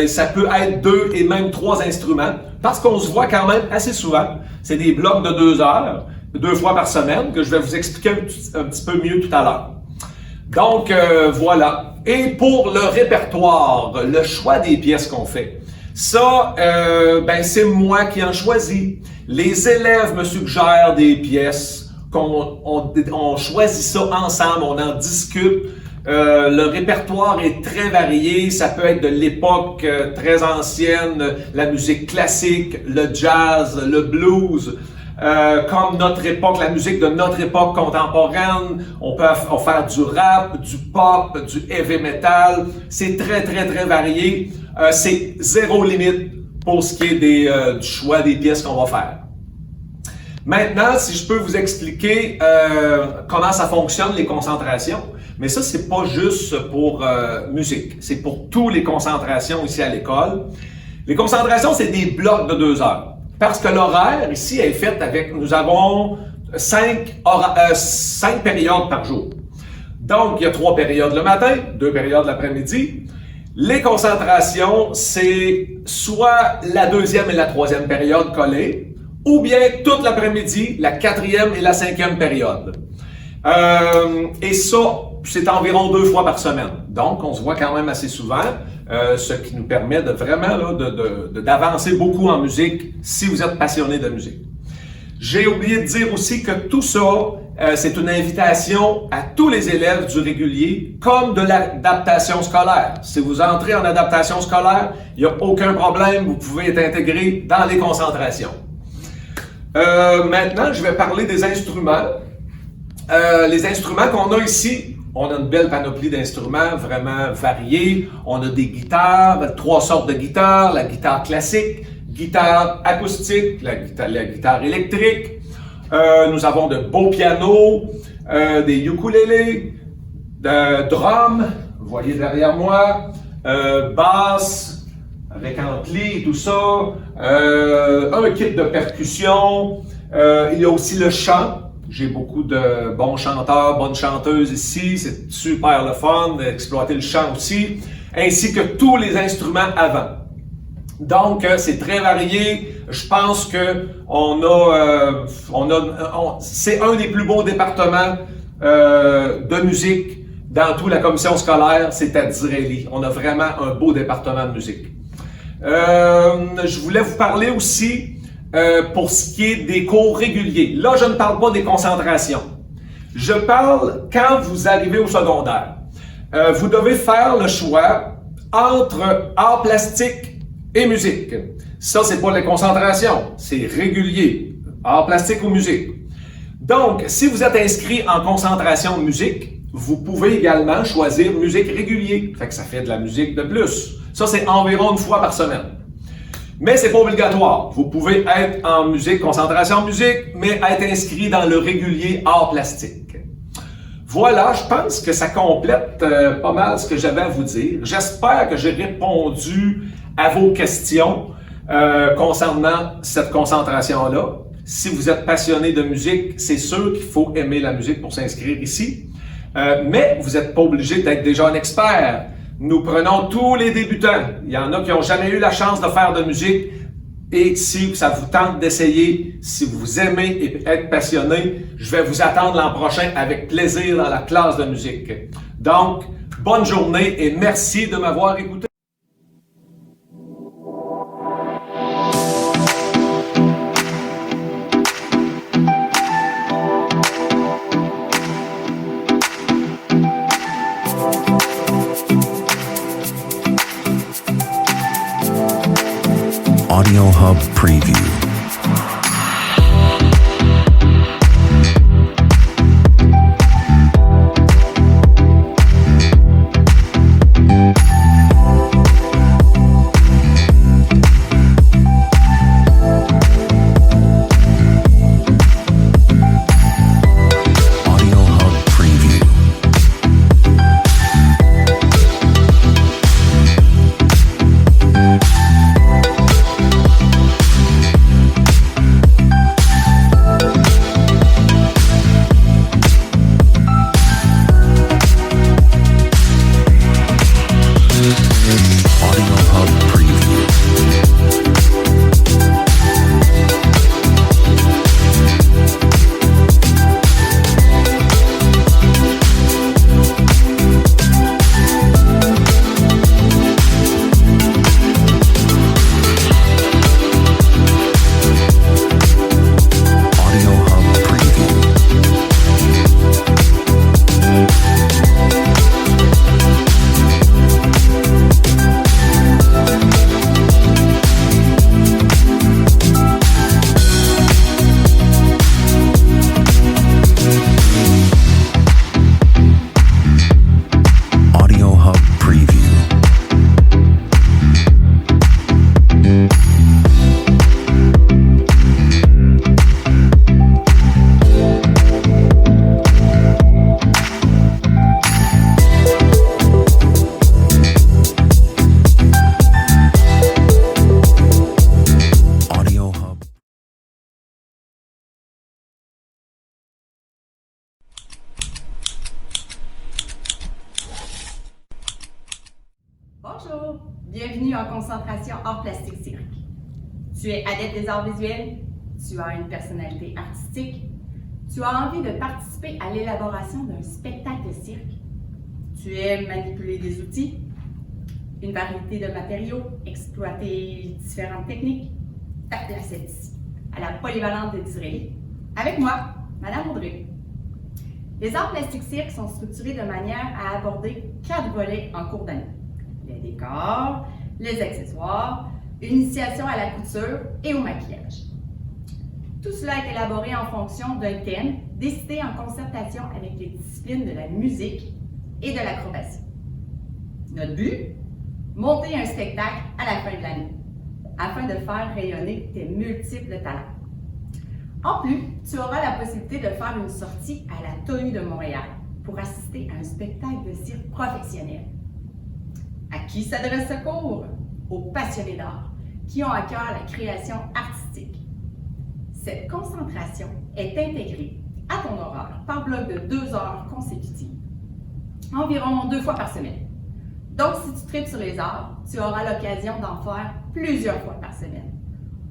Ça peut être 2 et même 3 instruments parce qu'on se voit quand même assez souvent. C'est des blocs de 2 heures, 2 fois par semaine, que je vais vous expliquer un petit peu mieux tout à l'heure. Donc, voilà. Et pour le répertoire, le choix des pièces qu'on fait, ça, c'est moi qui en choisis. Les élèves me suggèrent des pièces, on choisit ça ensemble, on en discute. Le répertoire est très varié, ça peut être de l'époque très ancienne, la musique classique, le jazz, le blues. Comme notre époque, la musique de notre époque contemporaine, on peut faire du rap, du pop, du heavy metal. C'est très, très, très varié. C'est zéro limite pour ce qui est du choix des pièces qu'on va faire. Maintenant, si je peux vous expliquer comment ça fonctionne, les concentrations. Mais ça, c'est pas juste pour musique. C'est pour toutes les concentrations ici à l'école. Les concentrations, c'est des blocs de 2 heures. Parce que l'horaire ici est fait avec, nous avons 5 périodes par jour. Donc, il y a 3 périodes le matin, 2 périodes l'après-midi. Les concentrations, c'est soit la 2e et la 3e période collées, ou bien toute l'après-midi, la 4e et la 5e période. Et ça, c'est environ 2 fois par semaine. Donc, on se voit quand même assez souvent, ce qui nous permet de vraiment d'avancer beaucoup en musique si vous êtes passionné de musique. J'ai oublié de dire aussi que tout ça, c'est une invitation à tous les élèves du régulier comme de l'adaptation scolaire. Si vous entrez en adaptation scolaire, il n'y a aucun problème, vous pouvez être intégré dans les concentrations. Maintenant, je vais parler des instruments. Les instruments qu'on a ici, on a une belle panoplie d'instruments vraiment variés. On a des guitares, 3 sortes de guitares, la guitare classique, guitare acoustique, la guitare électrique. Nous avons de beaux pianos, des ukulélés, de drums, vous voyez derrière moi, basse avec ampli et tout ça, un kit de percussion, il y a aussi le chant. J'ai beaucoup de bons chanteurs, bonnes chanteuses ici, c'est super le fun d'exploiter le chant aussi, ainsi que tous les instruments avant. Donc, c'est très varié. Je pense que c'est un des plus beaux départements de musique dans toute la commission scolaire, c'est à Disraeli. On a vraiment un beau département de musique. Je voulais vous parler aussi pour ce qui est des cours réguliers. Là, je ne parle pas des concentrations. Je parle quand vous arrivez au secondaire. Vous devez faire le choix entre art plastique et musique. Ça, c'est pas les concentrations, c'est régulier. Art plastique ou musique. Donc, si vous êtes inscrit en concentration musique, vous pouvez également choisir musique régulier. Fait que ça fait de la musique de plus. Ça, c'est environ une fois par semaine. Mais c'est pas obligatoire. Vous pouvez être en musique, concentration musique, mais être inscrit dans le régulier art plastique. Voilà, je pense que ça complète pas mal ce que j'avais à vous dire. J'espère que j'ai répondu à vos questions concernant cette concentration-là. Si vous êtes passionné de musique, c'est sûr qu'il faut aimer la musique pour s'inscrire ici. Mais vous n'êtes pas obligé d'être déjà un expert. Nous prenons tous les débutants. Il y en a qui n'ont jamais eu la chance de faire de musique. Et si ça vous tente d'essayer, si vous aimez et être passionné, je vais vous attendre l'an prochain avec plaisir dans la classe de musique. Donc, bonne journée et merci de m'avoir écouté. Audio Hub Preview. Bonjour, bienvenue en concentration art plastique cirque. Tu es adepte des arts visuels, tu as une personnalité artistique, tu as envie de participer à l'élaboration d'un spectacle de cirque, tu aimes manipuler des outils, une variété de matériaux, exploiter différentes techniques. Ta place est ici, à la polyvalente de Disraeli, avec moi, Madame Audrey. Les arts plastiques cirque sont structurés de manière à aborder 4 volets en cours d'année. Les décors, les accessoires, une initiation à la couture et au maquillage. Tout cela est élaboré en fonction d'un thème décidé en concertation avec les disciplines de la musique et de l'acrobatie. Notre but? Monter un spectacle à la fin de l'année, afin de faire rayonner tes multiples talents. En plus, tu auras la possibilité de faire une sortie à la TOU de Montréal pour assister à un spectacle de cirque professionnel. À qui s'adresse ce cours? Aux passionnés d'art qui ont à cœur la création artistique. Cette concentration est intégrée à ton horaire par bloc de 2 heures consécutives, environ 2 fois par semaine. Donc, si tu tripes sur les arts, tu auras l'occasion d'en faire plusieurs fois par semaine,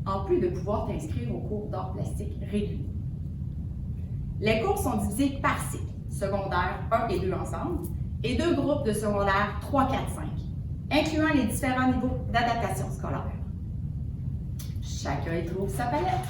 en plus de pouvoir t'inscrire au cours d'art plastique régulier. Les cours sont divisés par cycle, secondaire 1 et 2 ensemble, et 2 groupes de secondaire 3, 4, 5, incluant les différents niveaux d'adaptation scolaire. Chacun y trouve sa palette.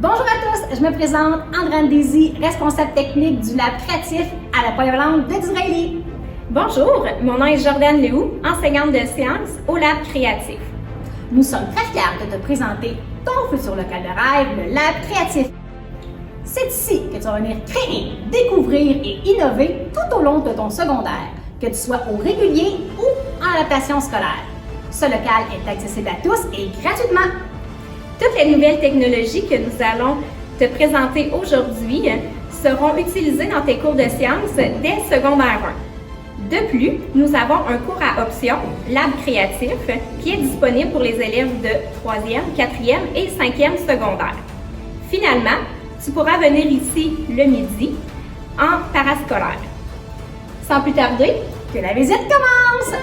Bonjour à tous, je me présente Andréane Désy, responsable technique du lab créatif à la polyvalente de Disraeli. Bonjour, mon nom est Jordan Lehoux, enseignante de sciences au lab créatif. Nous sommes très fiers de te présenter ton futur local de rêve, le lab créatif. C'est ici que tu vas venir créer, découvrir et innover tout au long de ton secondaire, que tu sois au régulier ou en adaptation scolaire. Ce local est accessible à tous et gratuitement. Toutes les nouvelles technologies que nous allons te présenter aujourd'hui seront utilisées dans tes cours de sciences dès secondaire 1. De plus, nous avons un cours à option Lab créatif qui est disponible pour les élèves de 3e, 4e et 5e secondaire. Finalement, tu pourras venir ici le midi en parascolaire. Sans plus tarder, que la visite commence!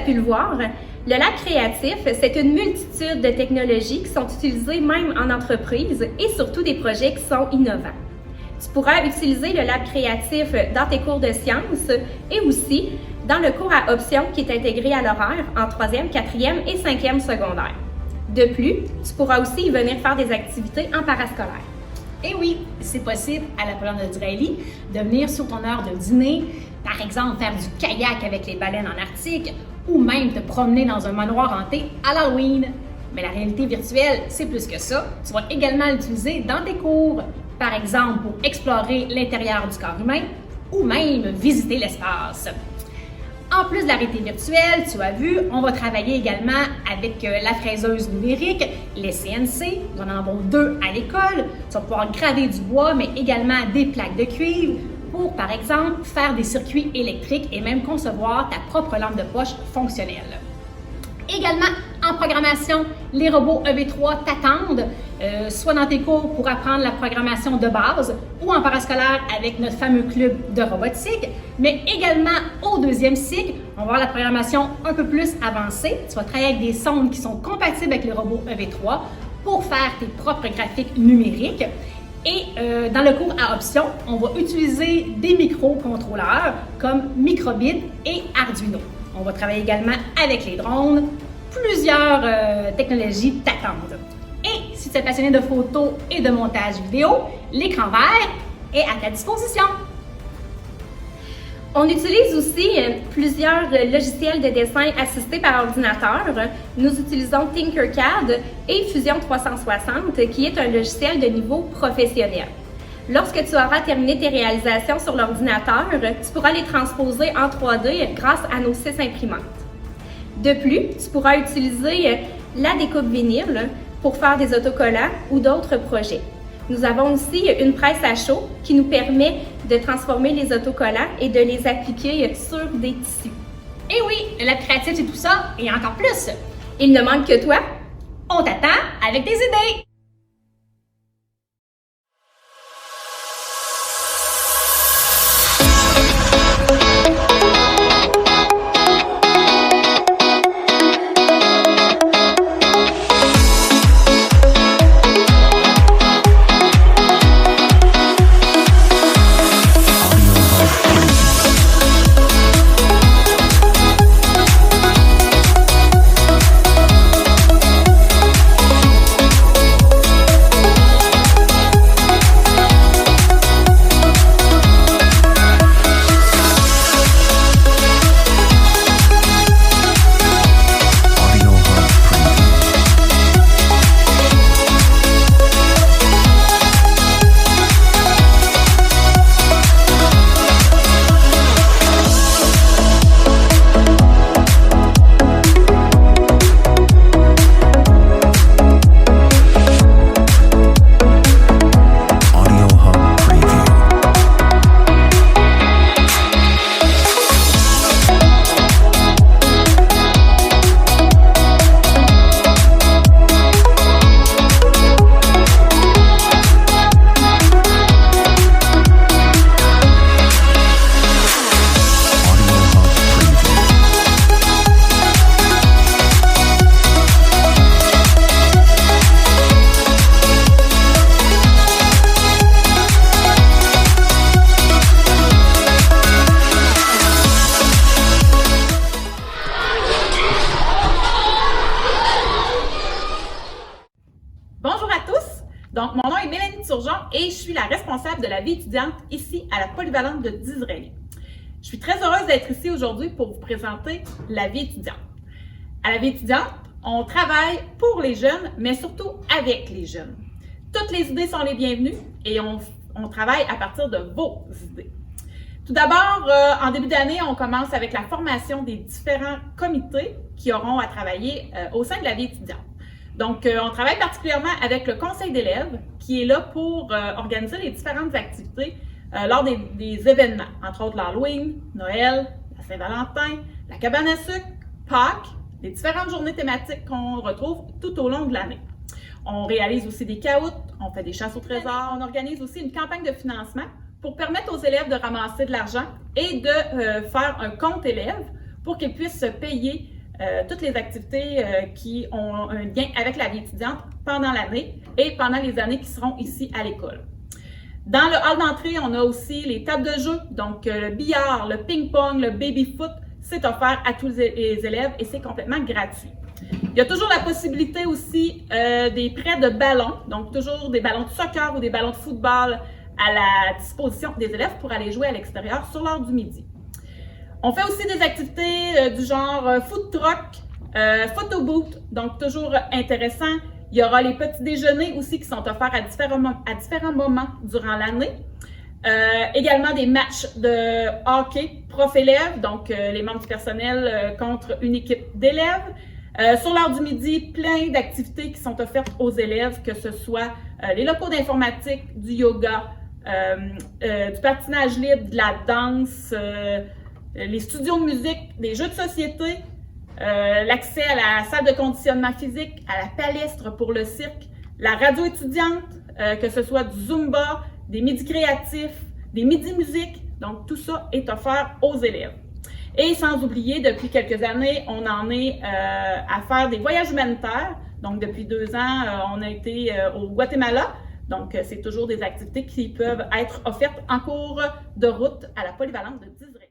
pu le voir, le lab créatif, c'est une multitude de technologies qui sont utilisées même en entreprise et surtout des projets qui sont innovants. Tu pourras utiliser le lab créatif dans tes cours de sciences et aussi dans le cours à option qui est intégré à l'horaire en 3e, 4e et 5e secondaire. De plus, tu pourras aussi y venir faire des activités en parascolaire. Et oui, c'est possible à la Polyvalente de Disraeli de venir sur ton heure de dîner, par exemple faire du kayak avec les baleines en Arctique ou même te promener dans un manoir hanté à l'Halloween. Mais la réalité virtuelle, c'est plus que ça. Tu vas également l'utiliser dans tes cours, par exemple pour explorer l'intérieur du corps humain ou même visiter l'espace. En plus de la réalité virtuelle, tu as vu, on va travailler également avec la fraiseuse numérique, les CNC. Nous en avons 2 à l'école. Tu vas pouvoir graver du bois, mais également des plaques de cuivre pour, par exemple, faire des circuits électriques et même concevoir ta propre lampe de poche fonctionnelle. Également, en programmation, les robots EV3 t'attendent, soit dans tes cours pour apprendre la programmation de base ou en parascolaire avec notre fameux club de robotique, mais également au 2e cycle, on va voir la programmation un peu plus avancée. Tu vas travailler avec des sondes qui sont compatibles avec les robots EV3 pour faire tes propres graphiques numériques. Et dans le cours à option, on va utiliser des microcontrôleurs comme Microbit et Arduino. On va travailler également avec les drones. Plusieurs technologies t'attendent. Et si tu es passionné de photos et de montage vidéo, l'écran vert est à ta disposition. On utilise aussi plusieurs logiciels de dessin assistés par ordinateur. Nous utilisons Tinkercad et Fusion 360, qui est un logiciel de niveau professionnel. Lorsque tu auras terminé tes réalisations sur l'ordinateur, tu pourras les transposer en 3D grâce à nos 6 imprimantes. De plus, tu pourras utiliser la découpe vinyle pour faire des autocollants ou d'autres projets. Nous avons aussi une presse à chaud qui nous permet de transformer les autocollants et de les appliquer sur des tissus. Et oui, le lab créatif, c'est tout ça et encore plus. Il ne manque que toi. On t'attend avec tes idées. Donc, mon nom est Mélanie Turgeon et je suis la responsable de la vie étudiante ici à la Polyvalente de Disraeli. Je suis très heureuse d'être ici aujourd'hui pour vous présenter la vie étudiante. À la vie étudiante, on travaille pour les jeunes, mais surtout avec les jeunes. Toutes les idées sont les bienvenues et on travaille à partir de vos idées. Tout d'abord, en début d'année, on commence avec la formation des différents comités qui auront à travailler au sein de la vie étudiante. Donc, on travaille particulièrement avec le conseil d'élèves qui est là pour organiser les différentes activités lors des événements, entre autres l'Halloween, Noël, la Saint-Valentin, la cabane à sucre, Pâques, les différentes journées thématiques qu'on retrouve tout au long de l'année. On réalise aussi des caouts, on fait des chasses au trésor, on organise aussi une campagne de financement pour permettre aux élèves de ramasser de l'argent et de faire un compte élève pour qu'ils puissent se payer toutes les activités qui ont un lien avec la vie étudiante pendant l'année et pendant les années qui seront ici à l'école. Dans le hall d'entrée, on a aussi les tables de jeu, donc le billard, le ping-pong, le baby-foot, c'est offert à tous les élèves et c'est complètement gratuit. Il y a toujours la possibilité aussi des prêts de ballons, donc toujours des ballons de soccer ou des ballons de football à la disposition des élèves pour aller jouer à l'extérieur sur l'heure du midi. On fait aussi des activités du genre food truck, photo booth, donc toujours intéressant. Il y aura les petits déjeuners aussi qui sont offerts à différents moments durant l'année. Également des matchs de hockey prof-élèves, donc les membres du personnel contre une équipe d'élèves. Sur l'heure du midi, plein d'activités qui sont offertes aux élèves, que ce soit les locaux d'informatique, du yoga, du patinage libre, de la danse, les studios de musique, des jeux de société, l'accès à la salle de conditionnement physique, à la palestre pour le cirque, la radio étudiante, que ce soit du Zumba, des midis créatifs, des midis musique. Donc, tout ça est offert aux élèves. Et sans oublier, depuis quelques années, on en est à faire des voyages humanitaires. Donc, depuis 2 ans, on a été au Guatemala. Donc, c'est toujours des activités qui peuvent être offertes en cours de route à la polyvalente de Disraeli.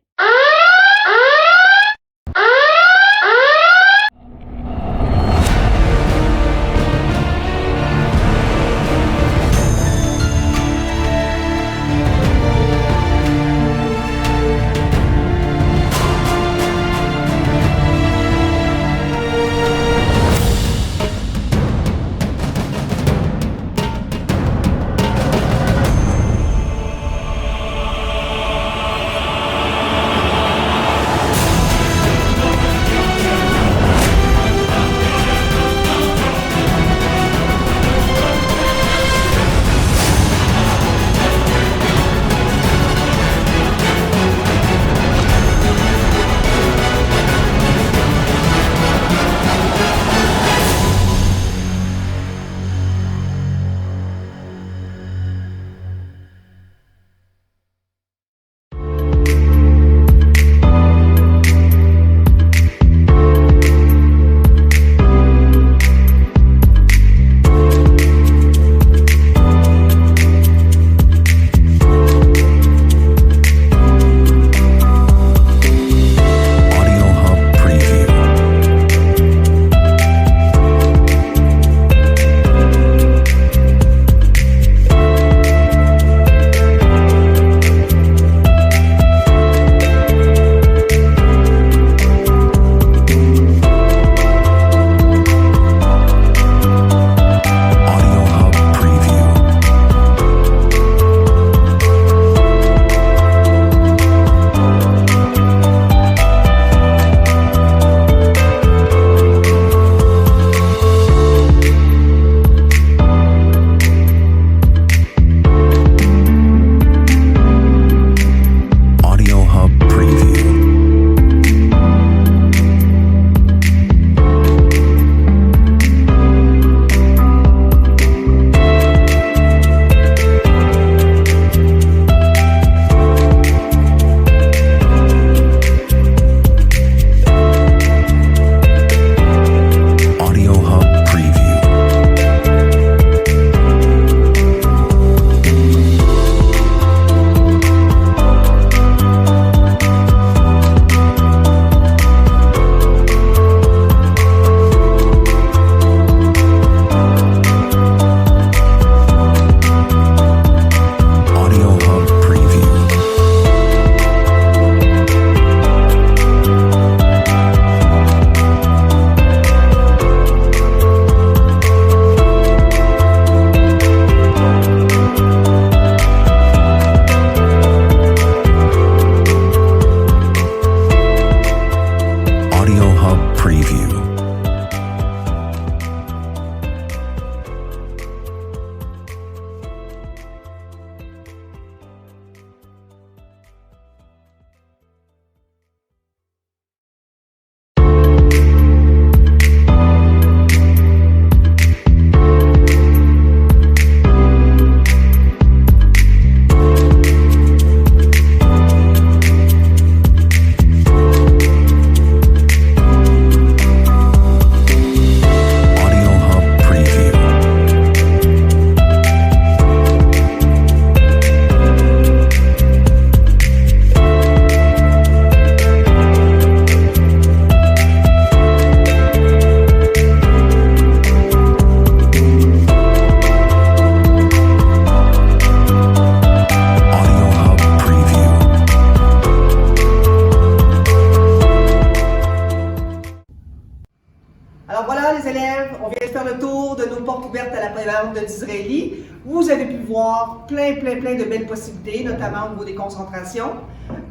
polyvalente de Disraeli. Vous avez pu voir plein de belles possibilités, notamment au niveau des concentrations.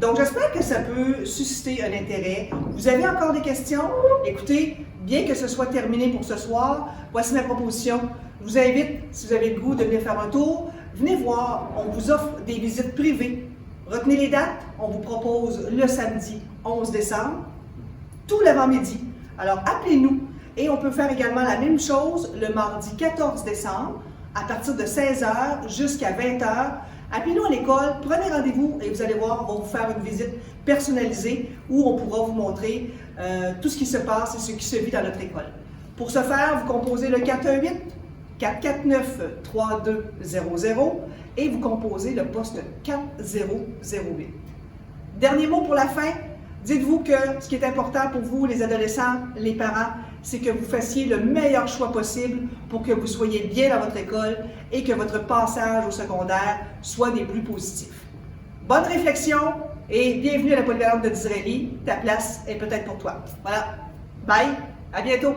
Donc, j'espère que ça peut susciter un intérêt. Vous avez encore des questions? Écoutez, bien que ce soit terminé pour ce soir, voici ma proposition. Je vous invite, si vous avez le goût de venir faire un tour, venez voir, on vous offre des visites privées. Retenez les dates, on vous propose le samedi 11 décembre, tout l'avant-midi. Alors, appelez-nous et on peut faire également la même chose le mardi 14 décembre, à partir de 16h jusqu'à 20h. Appelez-nous à l'école, prenez rendez-vous et vous allez voir, on va vous faire une visite personnalisée où on pourra vous montrer tout ce qui se passe et ce qui se vit dans notre école. Pour ce faire, vous composez le 418-449-3200 et vous composez le poste 4008. Dernier mot pour la fin, dites-vous que ce qui est important pour vous, les adolescents, les parents, c'est que vous fassiez le meilleur choix possible pour que vous soyez bien dans votre école et que votre passage au secondaire soit des plus positifs. Bonne réflexion et bienvenue à la polyvalente de Disraeli. Ta place est peut-être pour toi. Voilà. Bye. À bientôt.